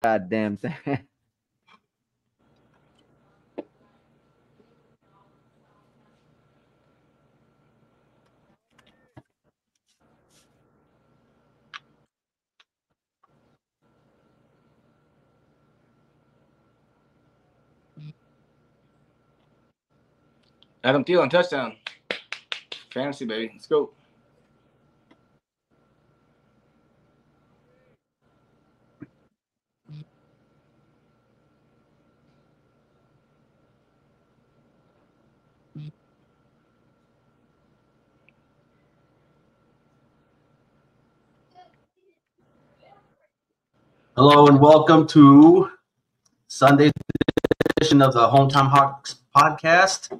goddamn thing. Adam Thielen touchdown. Fantasy, baby. Let's go. Hello and welcome to Sunday's edition of the Hometown Hawks podcast.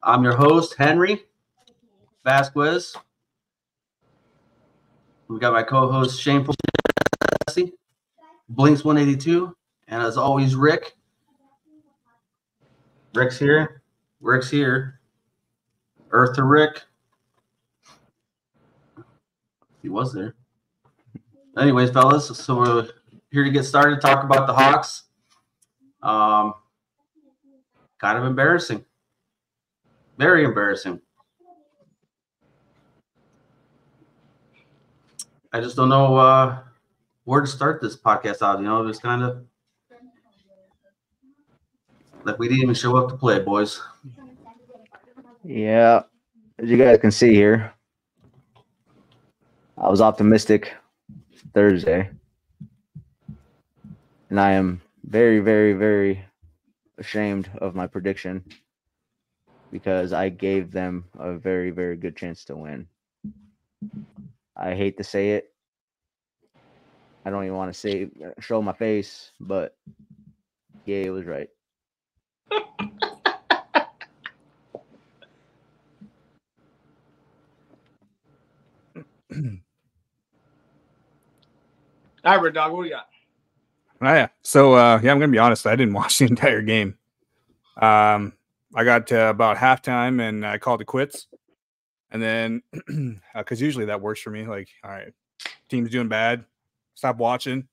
I'm your host, Henry Vasquez. We got my co-host, Shane Jesse, Blinks 182, and as always, Rick. Rick's here. Rick's here. Earth to Rick. He was there. Anyways, fellas, so we're here to get started, talk about the Hawks. Kind of embarrassing. Very embarrassing. I just don't know where to start this podcast out. You know, just kind of like we didn't even show up to play, boys. Yeah, as you guys can see here, I was optimistic Thursday, and I am very, very, very ashamed of my prediction because I gave them a very, very good chance to win. I hate to say it. I don't even want to show my face, but yeah, it was right. All right, Red Dog, what do you got? Oh, yeah. So, I'm going to be honest. I didn't watch the entire game. I got to about halftime, and I called it quits. And then, because usually that works for me. Like, all right, team's doing bad. Stop watching.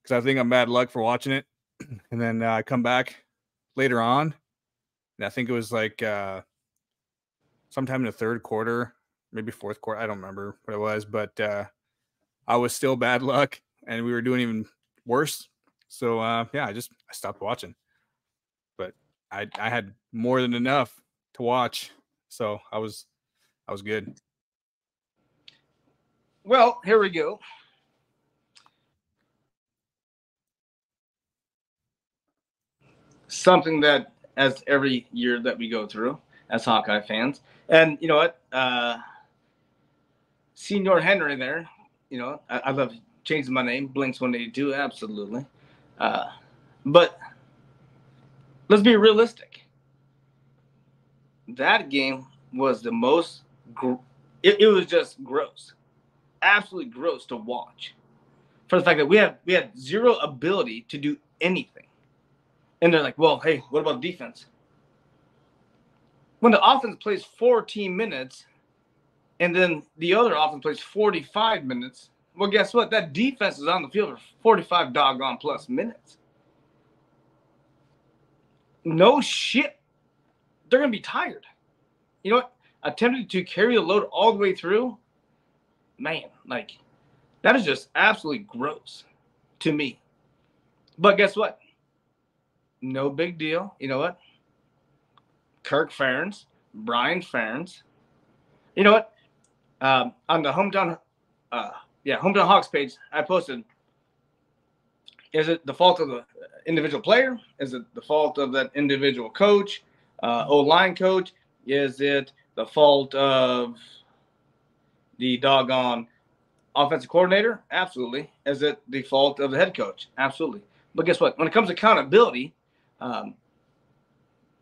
Because I think I'm bad luck for watching it. And then I come back later on. And I think it was like sometime in the third quarter, maybe fourth quarter. I don't remember what it was. But I was still bad luck, and we were doing even worse. So, I stopped watching. But I had more than enough to watch. So I was good. Well, here we go. Something that, as every year that we go through as Hawkeye fans, and you know what, Senior Henry there, you know, I love changing my name, Blinks 182, absolutely. But let's be realistic. That game was the most, it was just gross. Absolutely gross to watch. For the fact that we had zero ability to do anything. And they're like, well, hey, what about defense? When the offense plays 14 minutes and then the other offense plays 45 minutes, well, guess what? That defense is on the field for 45 doggone plus minutes. No shit. They're going to be tired. You know what? Attempting to carry the load all the way through, man, like, that is just absolutely gross to me. But guess what? No big deal. You know what? Kirk Ferentz, Brian Ferentz. You know what? On the Hometown Hawks page, I posted, is it the fault of the individual player? Is it the fault of that individual coach, O-line coach? Is it the fault of the doggone offensive coordinator? Absolutely. Is it the fault of the head coach? Absolutely. But guess what? When it comes to accountability,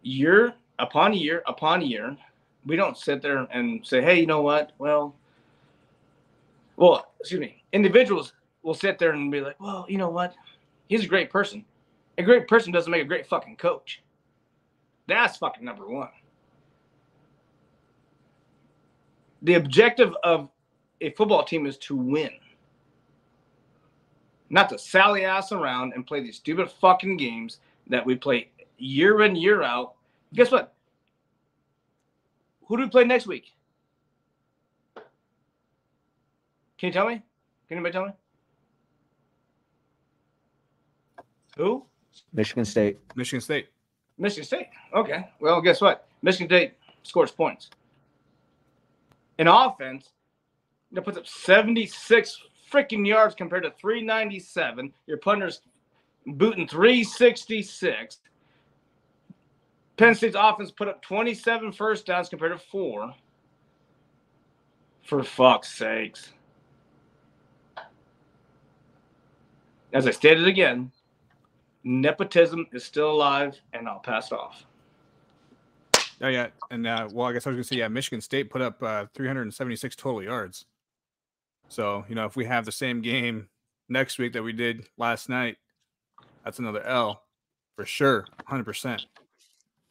year upon year upon year, we don't sit there and say, hey, you know what? Individuals will sit there and be like, well, you know what? He's a great person. A great person doesn't make a great fucking coach. That's fucking number one. The objective of a football team is to win. not to sally ass around and play these stupid fucking games that we play year in, year out. Guess what? Who do we play next week? Can you tell me? Can anybody tell me? Who? Michigan State. Michigan State. Michigan State. Okay. Well, guess what? Michigan State scores points. In offense, that puts up 76 freaking yards compared to 397. Your punter's booting 366. Penn State's offense put up 27 first downs compared to 4. For fuck's sakes. As I stated again, nepotism is still alive, and I'll pass it off. Oh, yeah. And, well, I guess I was going to say, yeah, Michigan State put up 376 total yards. So, if we have the same game next week that we did last night, that's another L for sure, 100%.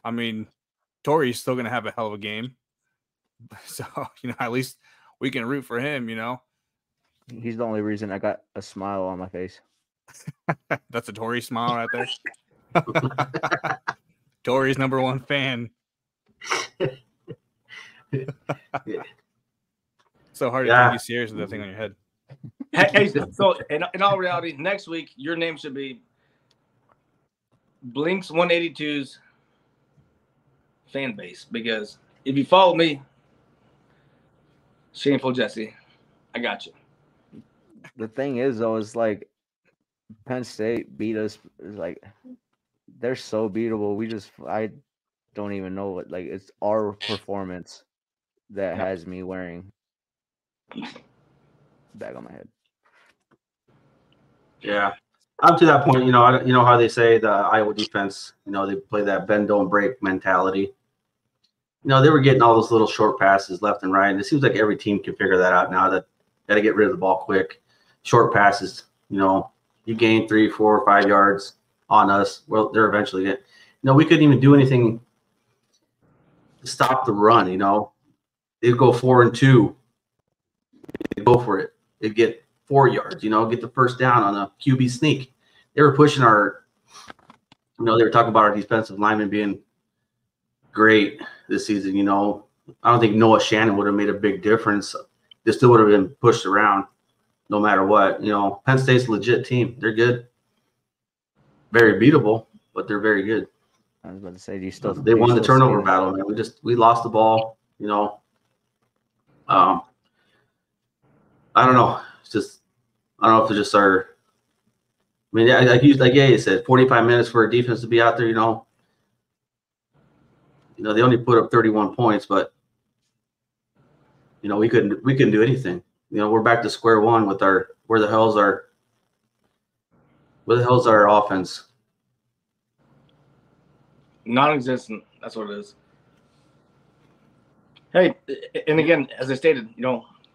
I mean, Torrey's still going to have a hell of a game. So, at least we can root for him, He's the only reason I got a smile on my face. That's a Torrey smile right there. Torrey's #1 fan. So hard to take you serious with that thing on your head. Hey, so in all reality, next week your name should be Blinks 182's fan base, because if you follow me, Shameful Jesse, I got you. The thing is, though, is like Penn State beat us. Like they're so beatable. I don't even know what. Like it's our performance that has me wearing bag on my head. Yeah, up to that point, you know how they say the Iowa defense, they play that bend don't break mentality. They were getting all those little short passes left and right, and it seems like every team can figure that out now. That got to get rid of the ball quick, short passes. You gain 3, 4, 5 yards on us. Well, they're eventually get. We couldn't even do anything to stop the run. They'd go 4 and 2. They'd go for it. They'd get 4 yards. Get the first down on a QB sneak. They were pushing our. They were talking about our defensive linemen being great this season. I don't think Noah Shannon would have made a big difference. They still would have been pushed around no matter what. Penn State's a legit team. They're good. Very beatable, but they're very good. I was about to say, they won the turnover battle, man. We lost the ball, I don't know. It's just, I don't know if it's just our, I mean, like you said, 45 minutes for a defense to be out there, they only put up 31 points, but we couldn't do anything. We're back to square one with our where the hell's our offense? Non-existent. That's what it is. Hey, and again, as I stated, we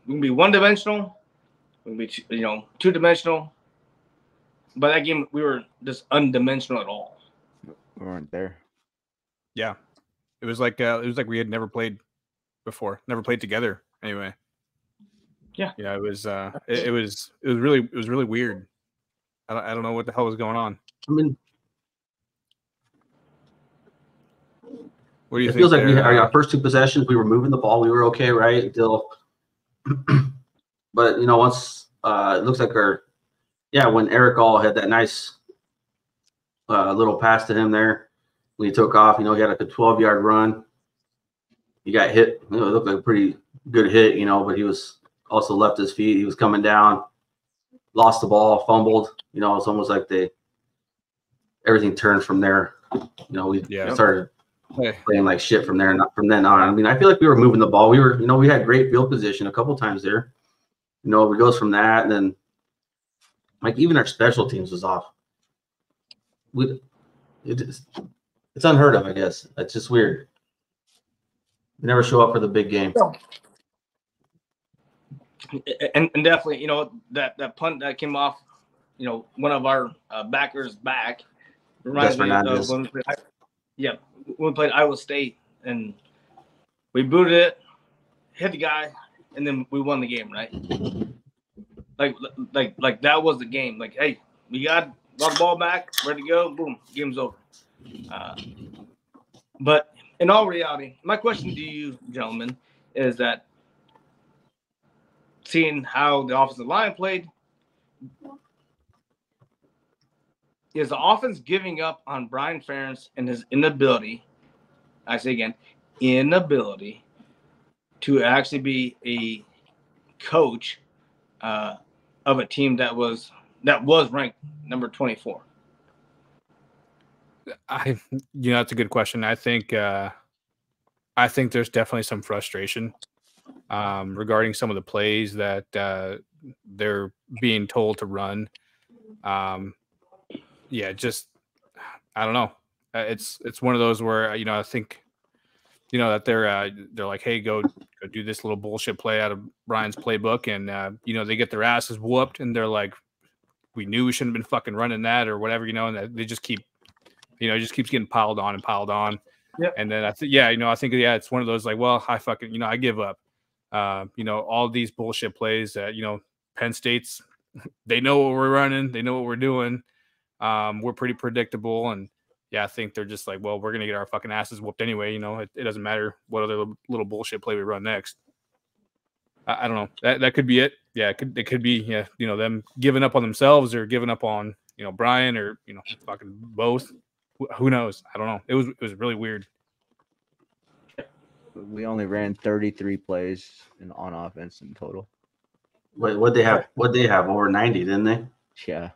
can be one-dimensional, we can be two-dimensional. But that game, we were just undimensional at all. We weren't there. Yeah, it was like we had never played before, never played together. Anyway. Yeah. Yeah, it was really weird. I don't know what the hell was going on. I mean, what do you it think? Feels like our first 2 possessions, we were moving the ball. We were okay, right? Until, but once it looks like when Eric All had that nice little pass to him there when he took off, he had like a 12-yard run. He got hit. It looked like a pretty good hit, but he was also left his feet. He was coming down, lost the ball, fumbled. It's almost like everything turned from there. We started playing like shit from there. Not from then on. I mean, I feel like we were moving the ball. We were, we had great field position a couple times there. It goes from that, and then like even our special teams was off. It's unheard of, I guess. It's just weird. We never show up for the big game. And definitely, that punt that came off, one of our backers back reminds me of when we played Iowa State, and we booted it, hit the guy, and then we won the game, right? like that was the game. Like, hey, we got the ball back, ready to go. Boom, game's over. But in all reality, my question to you, gentlemen, is that seeing how the offensive line played, is the offense giving up on Brian Ferentz and his inability, I say again, inability to actually be a coach of a team that was ranked number 24? That's a good question. I think there's definitely some frustration regarding some of the plays that they're being told to run. Just I don't know. It's one of those where I think that they're like, hey, go do this little bullshit play out of Brian's playbook, and they get their asses whooped, and they're like, we knew we shouldn't have been fucking running that or whatever, and they just keep, it just keeps getting piled on and piled on. Yep. And then I think it's one of those like, well, I fucking I give up. All these bullshit plays that Penn State's, they know what we're running, they know what we're doing. We're pretty predictable, and I think they're just like, well, we're gonna get our fucking asses whooped anyway. It doesn't matter what other little bullshit play we run next. I don't know. That could be it. Yeah, it could be them giving up on themselves or giving up on Brian or fucking both. Who knows? I don't know. It was really weird. We only ran 33 plays on offense in total. Wait, what'd they have? Over 90, didn't they? Yeah.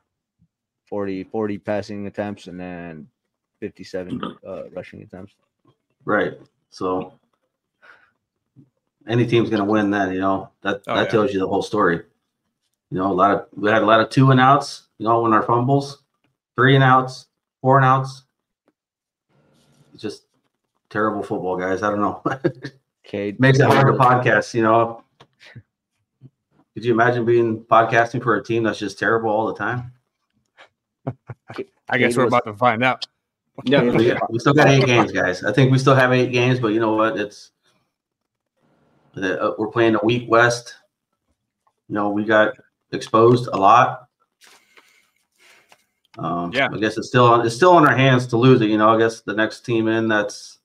40 passing attempts and then 57 rushing attempts. Right. So any team's going to win then, that tells you the whole story. We had a lot of 2 and outs, when our fumbles, 3 and outs, 4 and outs. It's just terrible football, guys. I don't know. Okay. Makes it hard to podcast, Could you imagine podcasting for a team that's just terrible all the time? I guess we're about to find out. Yeah, we still got 8 games, guys. I think we still have 8 games, but you know what? We're playing a weak West. We got exposed a lot. I guess it's still in our hands to lose it. I guess the next team in, that's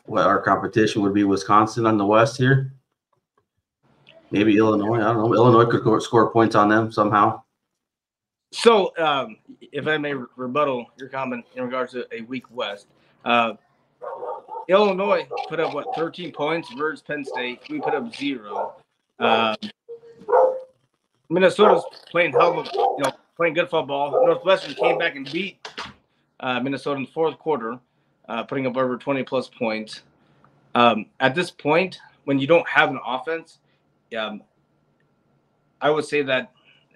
what our competition would be, Wisconsin on the West here. Maybe Illinois. I don't know. Illinois could score points on them somehow. So, if I may rebuttal your comment in regards to a weak West, Illinois put up 13 points versus Penn State. We put up 0. Minnesota's playing playing good football. Northwestern came back and beat Minnesota in the 4th quarter, putting up over 20 plus points. At this point, when you don't have an offense, I would say that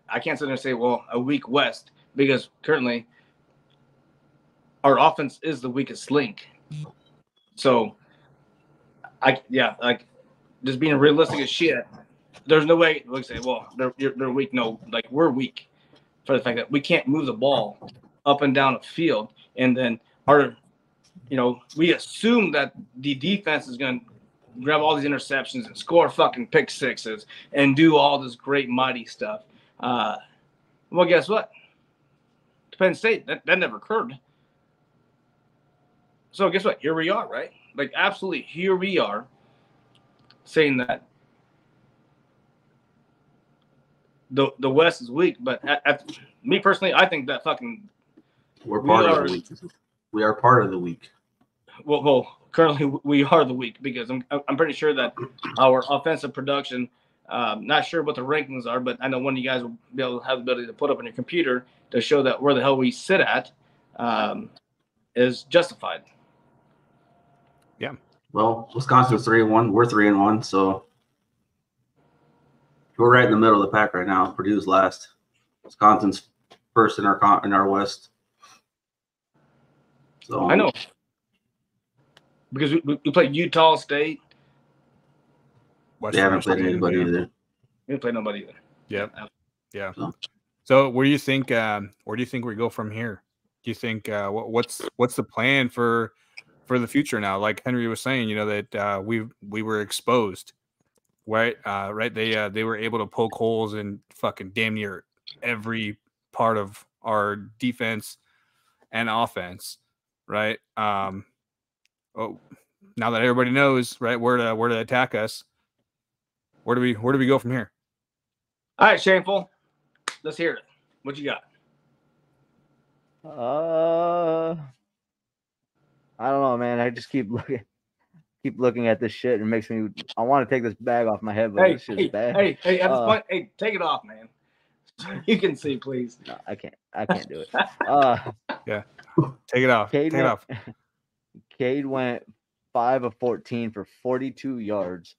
I can't sit there and say, well, a weak West, because currently our offense is the weakest link. So, just being realistic as shit, there's no way we say, well, they're weak. No, like, we're weak for the fact that we can't move the ball up and down the field. And then we assume that the defense is going to grab all these interceptions and score fucking pick sixes and do all this great mighty stuff. Well, guess what? To Penn State, that never occurred. So guess what? Here we are, right? Like, absolutely, here we are saying that the West is weak. But me personally, I think that fucking we're part of the week. We are part of the week. Well, currently we are the week, because I'm pretty sure that our offensive production. Not sure what the rankings are, but I know one of you guys will be able to have the ability to put up on your computer to show that where the hell we sit at is justified. Yeah. Well, Wisconsin's 3-1. We're 3-1, so we're right in the middle of the pack right now. Purdue's last. Wisconsin's first in our West. So I know, because we played Utah State. They haven't played anybody either. We didn't play nobody either. Yep. Yeah. So where do you think we go from here? Do you think what's the plan for the future now? Like Henry was saying, that we were exposed. right? They were able to poke holes in fucking damn near every part of our defense and offense, right? Oh, now that everybody knows, right, where to attack us, where do we go from here? All right, Shameful, let's hear it. What you got? I don't know, man. I just keep looking at this shit, and it makes me. I want to take this bag off my head, but this shit's bad. Hey, at this point, hey, take it off, man. You can see, please. No, I can't do it. Yeah, take it off. Take it off. Cade went 5 of 14 for 42 yards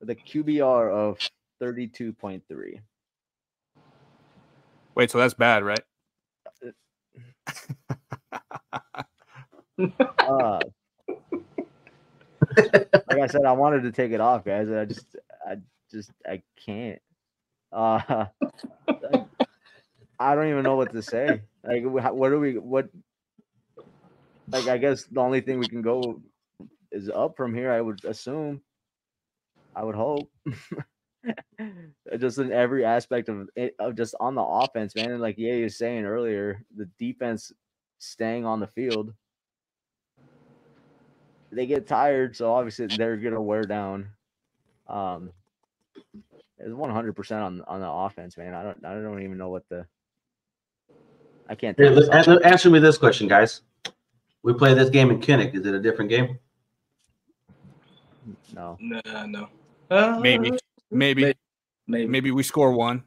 with a QBR of 32.3. Wait, so that's bad, right? Like I said, I wanted to take it off, guys. I can't. I don't even know what to say. Like, what? Like, I guess the only thing we can go is up from here. I would assume. I would hope. Just in every aspect of it, of just on the offense, man. And like Ye was saying earlier, the defense staying on the field. They get tired, so obviously they're gonna wear down. It's 100% on the offense, man. I don't even know what the. I can't. Answer me this question, guys. We play this game in Kinnick. Is it a different game? No. No. Maybe we score 1,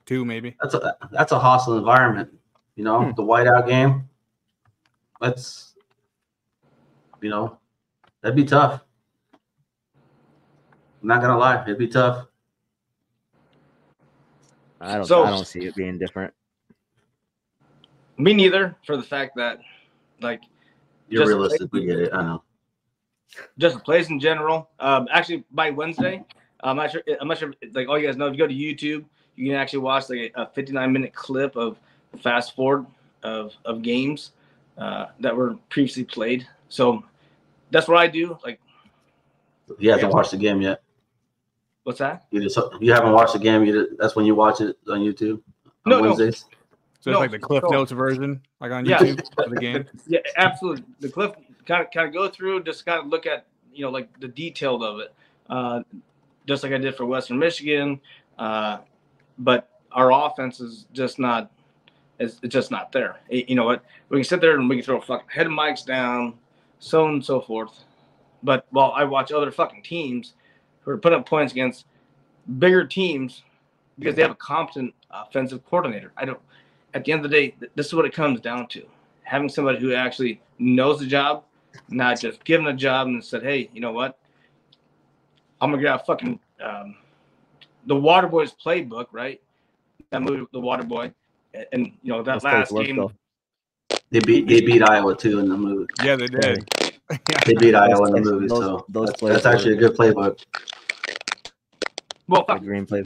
2, maybe. That's a hostile environment. You know, the whiteout game. That's, you know, that'd be tough. I'm not gonna lie, it'd be tough. I don't see it being different. Me neither, for the fact that, like, you're realistic. We get it. I know. Just the plays in general. Actually, by Wednesday, I'm not sure. Like, all you guys know, if you go to YouTube, you can actually watch like a 59-minute clip of fast forward of games that were previously played. So that's what I do. Like, he hasn't watched the game yet. What's that? You haven't watched the game. That's when you watch it on YouTube on Wednesdays. So it's like the Cliff Notes version, like on YouTube for the game. Yeah, absolutely. The Cliff kind of go through, just kind of look at, you know, like the detail of it, just like I did for Western Michigan. But our offense is just not, it's just not there. You know what? We can sit there and we can throw fucking head mics down, so on and so forth. But while I watch other fucking teams who are putting up points against bigger teams because they have a competent offensive coordinator, at the end of the day, this is what it comes down to. Having somebody who actually knows the job, not just given a job and said, hey, you know what? I'm going to grab fucking the Waterboys playbook, right? That movie, The Waterboy. And, you know, that last game. They beat Iowa, too, in the movie. Yeah, they did. They beat Iowa in the movie, so that's actually a good playbook. Well, the green play.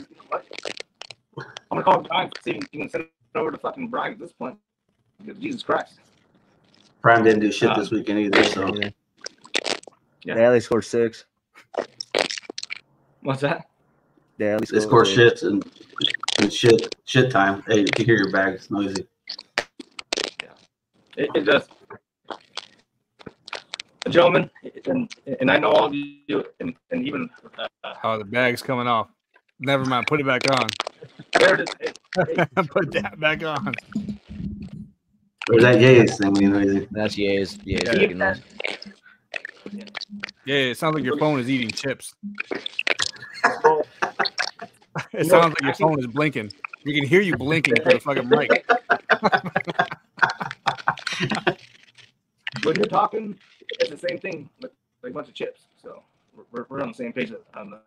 I'm going to call Brian, see if you can send it over to fucking Brian at this point. Because Jesus Christ. Prime didn't do shit this weekend either, so. Yeah, they scored 6. What's that? Yeah, they score shit and shit time. Hey, you can hear your bag. It's noisy. Yeah, it does. Gentlemen, and I know all of you, and even the bag's coming off. Never mind, put it back on. There it is. Put that back on. Or is that Ye's thing? Noisy? That's Ye's. Yeah, it sounds like your phone is eating chips. It sounds like your phone is blinking. We can hear you blinking through the fucking mic. When you're talking, it's the same thing, like a bunch of chips. So we're on the same page on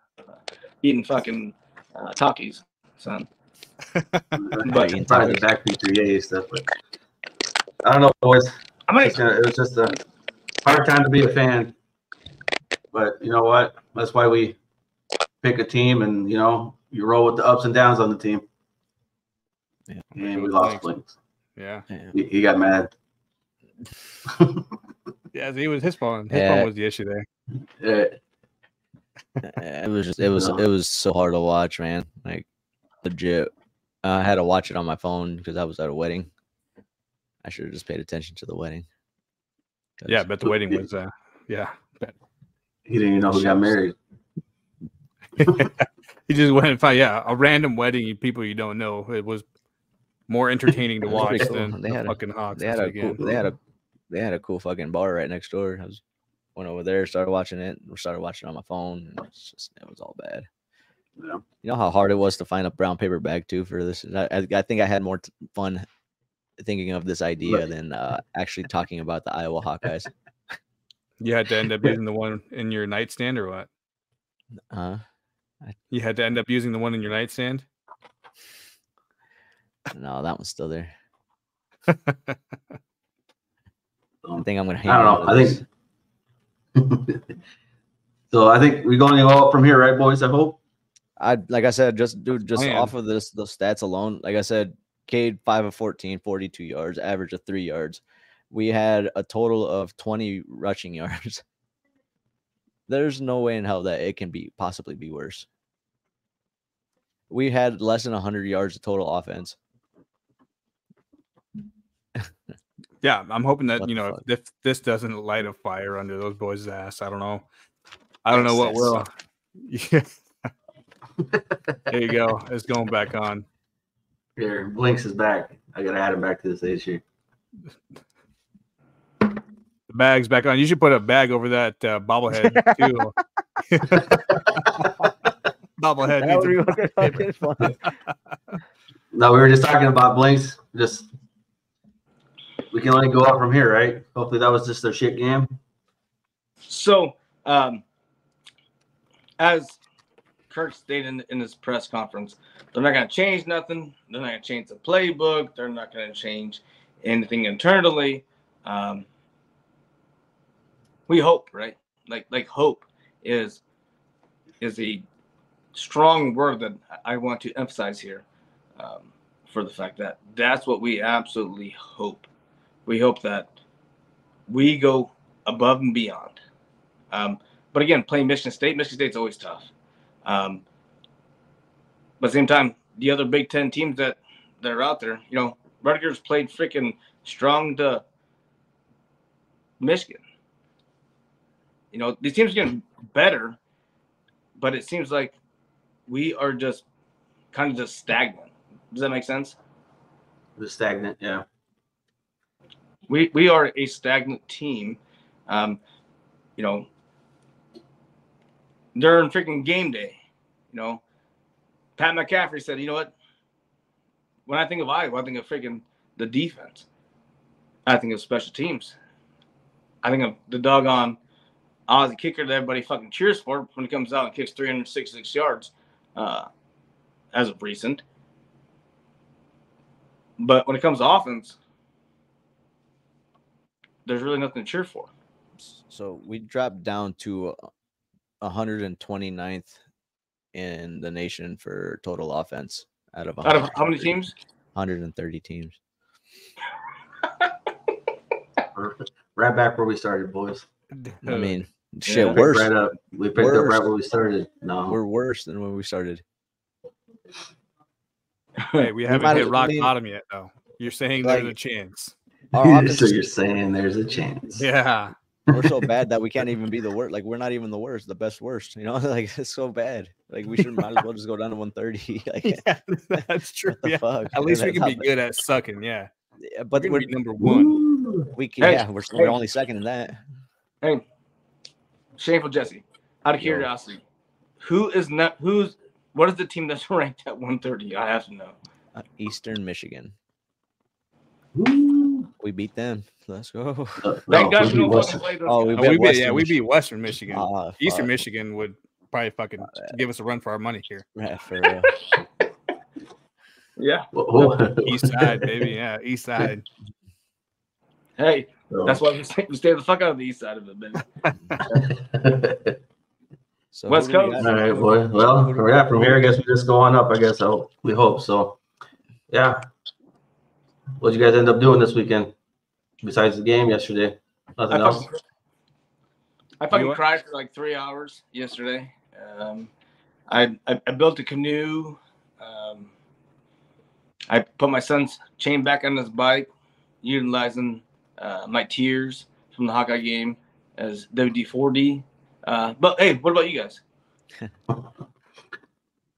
eating fucking Takis, son. But probably the back feature Ye stuff. But I don't know, boys. It was just a hard time to be a fan. But you know what? That's why we pick a team, and you know, you roll with the ups and downs on the team. Yeah, and we lost Blinks. Yeah, he got mad. Yeah, it was his phone. His phone was the issue there. Yeah. It was so hard to watch, man. Like legit. I had to watch it on my phone because I was at a wedding. I should have just paid attention to the wedding. Yeah, but the wedding was yeah. He didn't even know who got married. He just went and found a random wedding, people you don't know. It was more entertaining to watch than the fucking Hawks. They had a cool fucking bar right next door. I went over there, started watching it, started watching it on my phone, and it was all bad. Yeah. You know how hard it was to find a brown paper bag too for this. I think I had more fun thinking of this idea than actually talking about the Iowa Hawkeyes. You had to end up using the one in your nightstand, or what? You had to end up using the one in your nightstand? No, that one's still there. I think I'm gonna hang I on don't know. I think so. I think we're going to go up from here, right, boys? I hope. Like I said, just off of the stats alone, like I said, Cade 5 of 14, 42 yards, average of 3 yards. We had a total of 20 rushing yards. There's no way in hell that it can possibly be worse. We had less than 100 yards of total offense. Yeah, I'm hoping that if this doesn't light a fire under those boys' ass, I don't know. I don't know what will. Yeah. There you go. It's going back on. Here, Blinks is back. I gotta add him back to this issue. The bag's back on. You should put a bag over that bobblehead too. Bobblehead. No, we were just talking about Blinks. We can only go up from here, right? Hopefully that was just their shit game. So, as Kirk stated in his press conference, they're not going to change nothing. They're not going to change the playbook. They're not going to change anything internally. We hope, right? Like hope is a strong word that I want to emphasize here, for the fact that that's what we absolutely hope. We hope that we go above and beyond. But again, playing Michigan State's always tough. But at the same time, the other Big Ten teams that are out there, Rutgers played freaking strong to Michigan. These teams are getting better, but it seems like we are just kind of just stagnant. Does that make sense? The stagnant, yeah. We are a stagnant team. During freaking game day, Pat McCaffrey said, you know what? When I think of Iowa, I think of freaking the defense. I think of special teams. I think of the doggone Aussie kicker that everybody fucking cheers for when he comes out and kicks 366 yards as of recent. But when it comes to offense, there's really nothing to cheer for. So we dropped down to 129th in the nation for total offense out of how many teams? 130 teams. Perfect. Right back where we started, boys. I mean, shit, worse. Right up. We picked up right where we started. No, we're worse than when we started. Hey, we haven't hit rock bottom yet, though. You're saying there's a chance. So you're saying there's a chance. Yeah. We're so bad that we can't even be the worst. Like, we're not even the worst, the best worst. Like, it's so bad. Like, we might as well just go down to 130. Like, yeah, that's true. Yeah. Fuck? At least we can be good at sucking. Yeah. But we're number one. We can, we're only second in that. Hey, shameful Jesse. Out of curiosity, what is the team that's ranked at 130? I have to know. Eastern Michigan. Ooh. We beat them. Let's go. Thank God you don't fucking play those. We beat Western Michigan. Eastern Michigan would probably fucking give us a run for our money here. Yeah, for real. Yeah. East side, baby. Yeah, east side. Hey, that's why we stay the fuck out of the east side of it, baby. So West Coast. All right, boy. Well, from here, I guess we just go on up. I guess we hope so. Yeah. What did you guys end up doing this weekend besides the game yesterday? Nothing else. I fucking cried for like 3 hours yesterday I built a canoe. I put my son's chain back on his bike, utilizing my tiers from the Hawkeye game as WD-4D. But hey, what about you guys?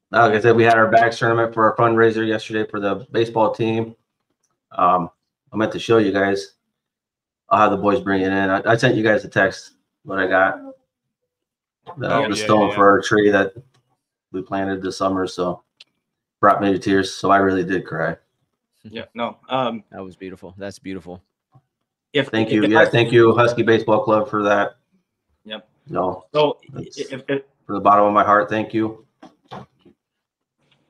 Like I said, we had our bags tournament for our fundraiser yesterday for the baseball team. I meant to show you guys. I'll have the boys bring it in. I sent you guys a text what I got. The stone for our tree that we planted this summer, so brought me to tears. So I really did cry. Yeah, no. That was beautiful. That's beautiful. Thank you, Husky Baseball Club, for that. Yep. No. So from the bottom of my heart, thank you.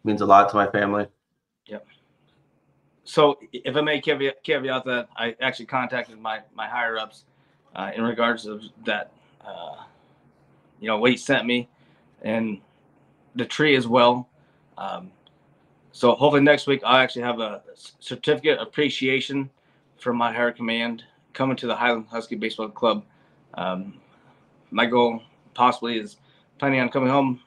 Means a lot to my family. Yep. So if I may caveat that, I actually contacted my higher ups in regards of that, what he sent me, and the tree as well. So hopefully next week I'll actually have a certificate of appreciation from my higher command coming to the Highland Husky Baseball Club. My goal possibly is planning on coming home,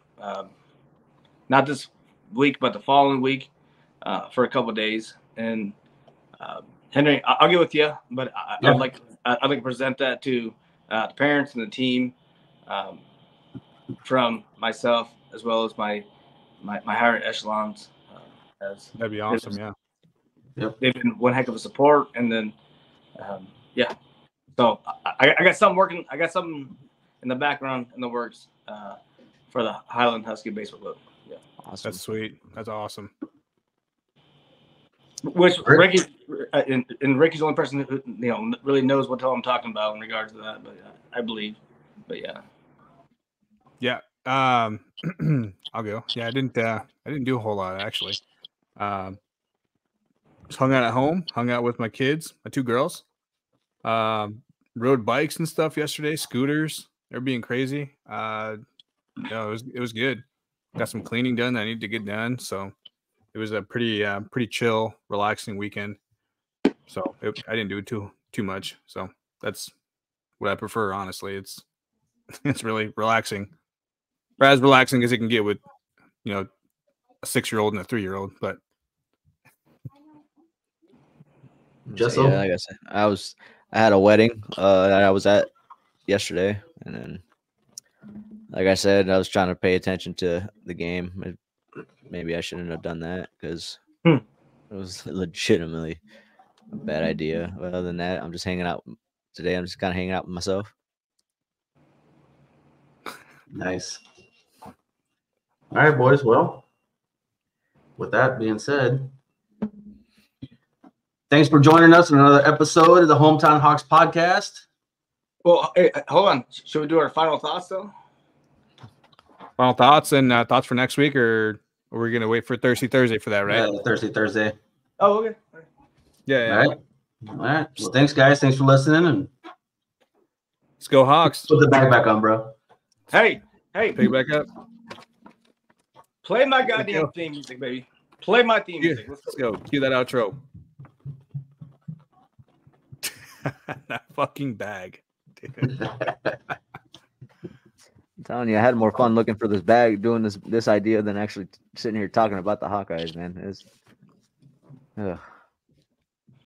not this week, but the following week for a couple of days. And Henry, I'll get with you, but I'd like to present that to the parents and the team from myself as well as my higher echelons. That'd be awesome. Yeah. Yep. They've been one heck of a support, and then so I got something working. I got something in the background in the works for the Highland Husky Baseball Club. Yeah, Awesome. That's sweet. That's awesome. Which Ricky and Ricky's the only person who really knows what the hell I'm talking about in regards to that. But I believe, but yeah. Yeah. I'll go. Yeah, I didn't do a whole lot actually. Just hung out at home, hung out with my kids, my two girls. Rode bikes and stuff yesterday, scooters. They're being crazy. It was good. Got some cleaning done that I need to get done. So it was a pretty chill, relaxing weekend. So I didn't do too much. So that's what I prefer, honestly. It's really relaxing. Or as relaxing as it can get with, a 6-year-old and a 3-year-old. But Just yeah, like I said, I had a wedding that I was at yesterday, and then, like I said, I was trying to pay attention to the game. Maybe I shouldn't have done that because it was legitimately a bad idea. But other than that, I'm just hanging out today. I'm just kind of hanging out with myself. Nice. All right, boys. Well, with that being said, thanks for joining us in another episode of the Hometown Hawks podcast. Well, hey, hold on. Should we do our final thoughts though? Final thoughts and thoughts for next week, or are we gonna wait for Thursday for that, right? Yeah, Thursday. Oh, okay. Yeah. All right. Well, thanks, guys. Thanks for listening, and Let's go Hawks. put the bag back on, bro. Hey, Pick it back up. play my goddamn theme music, baby. Play my theme music. Let's go. Cue that outro. That fucking bag. Dude. I'm telling you, I had more fun looking for this bag, doing this idea than actually sitting here talking about the Hawkeyes, man. Ugh.